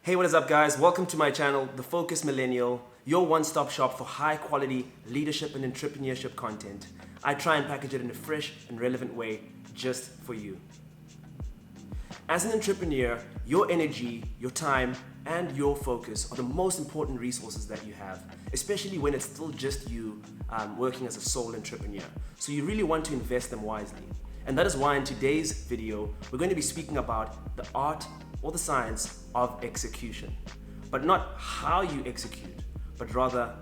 Hey, what is up guys? Welcome to my channel, The Focus Millennial, your one-stop shop for high-quality leadership and entrepreneurship content. I try and package it in a fresh and relevant way just for you. As an entrepreneur, your energy, your time, and your focus are the most important resources that you have, especially when it's still just you working as a sole entrepreneur. So you really want to invest them wisely. And that is why in today's video, we're going to be speaking about the art or the science of execution. But not how you execute, but rather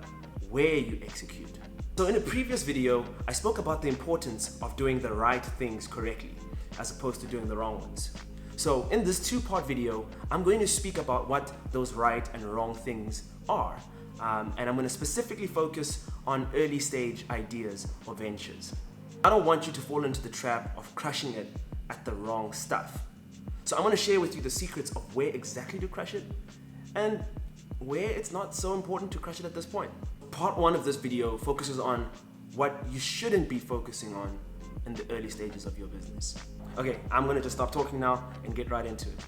where you execute. So in a previous video, I spoke about the importance of doing the right things correctly, as opposed to doing the wrong ones. So in this two-part video, I'm going to speak about what those right and wrong things are. And I'm going to specifically focus on early stage ideas or ventures. I don't want you to fall into the trap of crushing it at the wrong stuff. So I'm going to share with you the secrets of where exactly to crush it and where it's not so important to crush it at this point. Part one of this video focuses on what you shouldn't be focusing on in the early stages of your business. Okay, I'm going to just stop talking now and get right into it.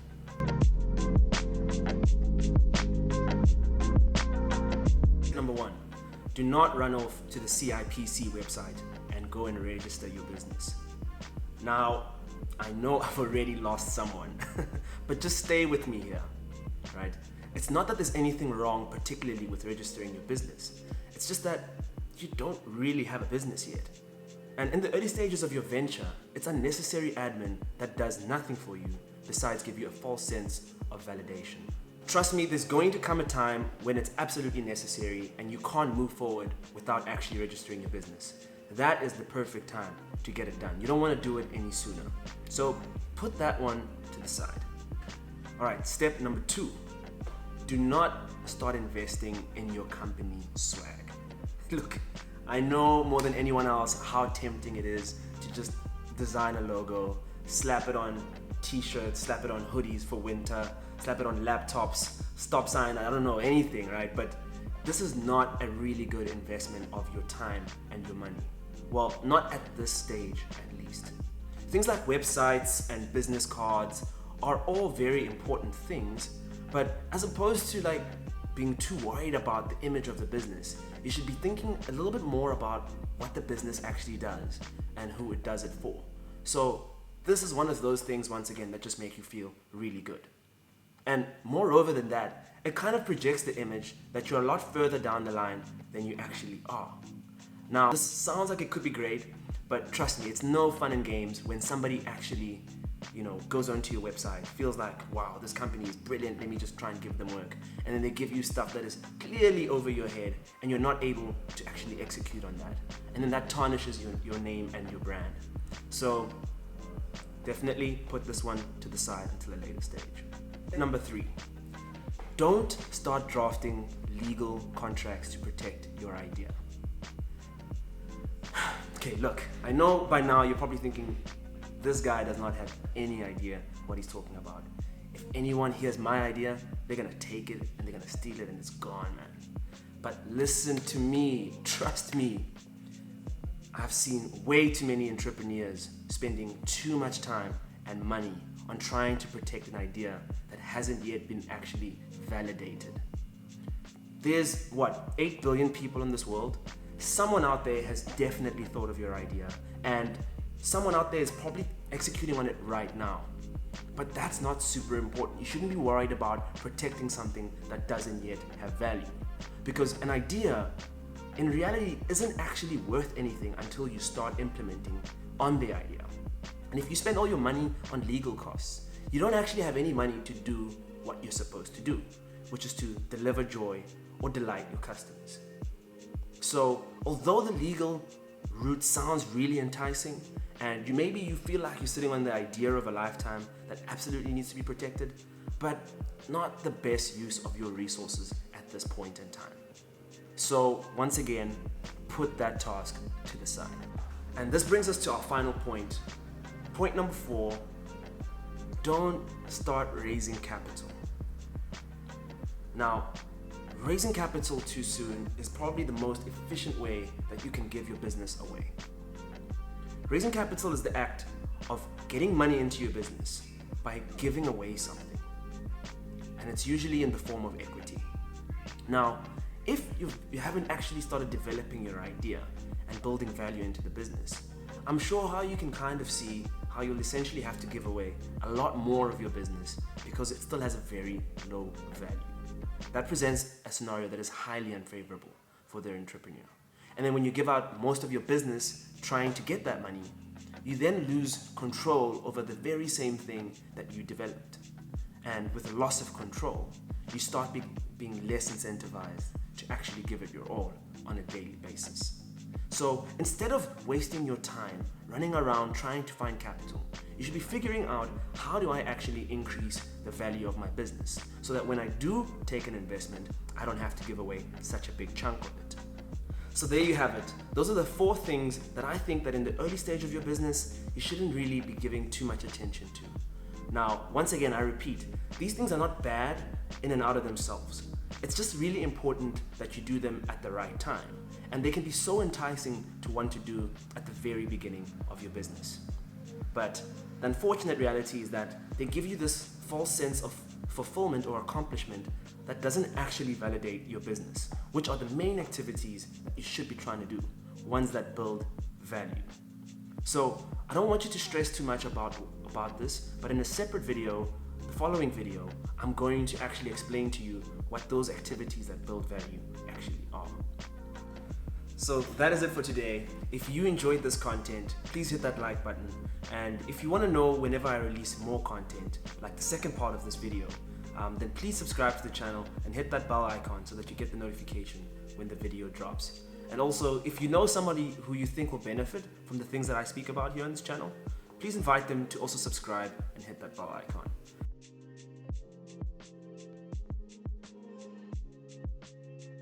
Number one, do not run off to the CIPC website and go and register your business. Now, I know I've already lost someone, but just stay with me here, right? It's not that there's anything wrong particularly with registering your business. It's just that you don't really have a business yet. And in the early stages of your venture, it's unnecessary admin that does nothing for you besides give you a false sense of validation. Trust me, there's going to come a time when it's absolutely necessary and you can't move forward without actually registering your business. That is the perfect time to get it done. You don't want to do it any sooner. So put that one to the side. All right, step number two. Do not start investing in your company swag. Look, I know more than anyone else how tempting it is to just design a logo, slap it on t-shirts, slap it on hoodies for winter, slap it on laptops, stop sign, I don't know, anything, right? But this is not a really good investment of your time and your money. Well, not at this stage, at least. Things like websites and business cards are all very important things, but as opposed to like being too worried about the image of the business, you should be thinking a little bit more about what the business actually does and who it does it for. So this is one of those things, once again, that just make you feel really good. And moreover than that, it kind of projects the image that you're a lot further down the line than you actually are. Now, this sounds like it could be great, but trust me, it's no fun and games when somebody actually, goes onto your website, feels like, wow, this company is brilliant, let me just try and give them work. And then they give you stuff that is clearly over your head and you're not able to actually execute on that. And then that tarnishes your name and your brand. So definitely put this one to the side until a later stage. Number three, don't start drafting legal contracts to protect your idea. Okay, look, I know by now you're probably thinking, this guy does not have any idea what he's talking about. If anyone hears my idea, they're gonna take it and they're gonna steal it and it's gone, man. But listen to me, trust me. I've seen way too many entrepreneurs spending too much time and money on trying to protect an idea that hasn't yet been actually validated. There's 8 billion people in this world? Someone out there has definitely thought of your idea and someone out there is probably executing on it right now. But that's not super important. You shouldn't be worried about protecting something that doesn't yet have value. Because an idea in reality isn't actually worth anything until you start implementing on the idea. And if you spend all your money on legal costs, you don't actually have any money to do what you're supposed to do, which is to deliver joy or delight your customers. So although the legal route sounds really enticing, and maybe you feel like you're sitting on the idea of a lifetime that absolutely needs to be protected, but not the best use of your resources at this point in time. So once again, put that task to the side. And this brings us to our final point. Point number 4, don't start raising capital. Now, raising capital too soon is probably the most efficient way that you can give your business away. Raising capital is the act of getting money into your business by giving away something. and it's usually in the form of equity. Now, if you haven't actually started developing your idea and building value into the business, I'm sure how you can kind of see how you'll essentially have to give away a lot more of your business because it still has a very low value. That presents a scenario that is highly unfavorable for the entrepreneur. And then when you give out most of your business trying to get that money, you then lose control over the very same thing that you developed. And with a loss of control, you start being less incentivized to actually give it your all on a daily basis. So instead of wasting your time running around trying to find capital, you should be figuring out, how do I actually increase the value of my business so that when I do take an investment, I don't have to give away such a big chunk of it. So there you have it. Those are the 4 things that I think that in the early stage of your business, you shouldn't really be giving too much attention to. Now, once again, I repeat, these things are not bad in and out of themselves. It's just really important that you do them at the right time. And they can be so enticing to want to do at the very beginning of your business. But the unfortunate reality is that they give you this false sense of fulfillment or accomplishment that doesn't actually validate your business, which are the main activities that you should be trying to do, ones that build value. So I don't want you to stress too much about this, but in a separate video, the following video, I'm going to actually explain to you what those activities that build value actually are. So that is it for today. If you enjoyed this content, please hit that like button. And if you want to know whenever I release more content, like the second part of this video, then please subscribe to the channel and hit that bell icon so that you get the notification when the video drops. And also, if you know somebody who you think will benefit from the things that I speak about here on this channel, please invite them to also subscribe and hit that bell icon.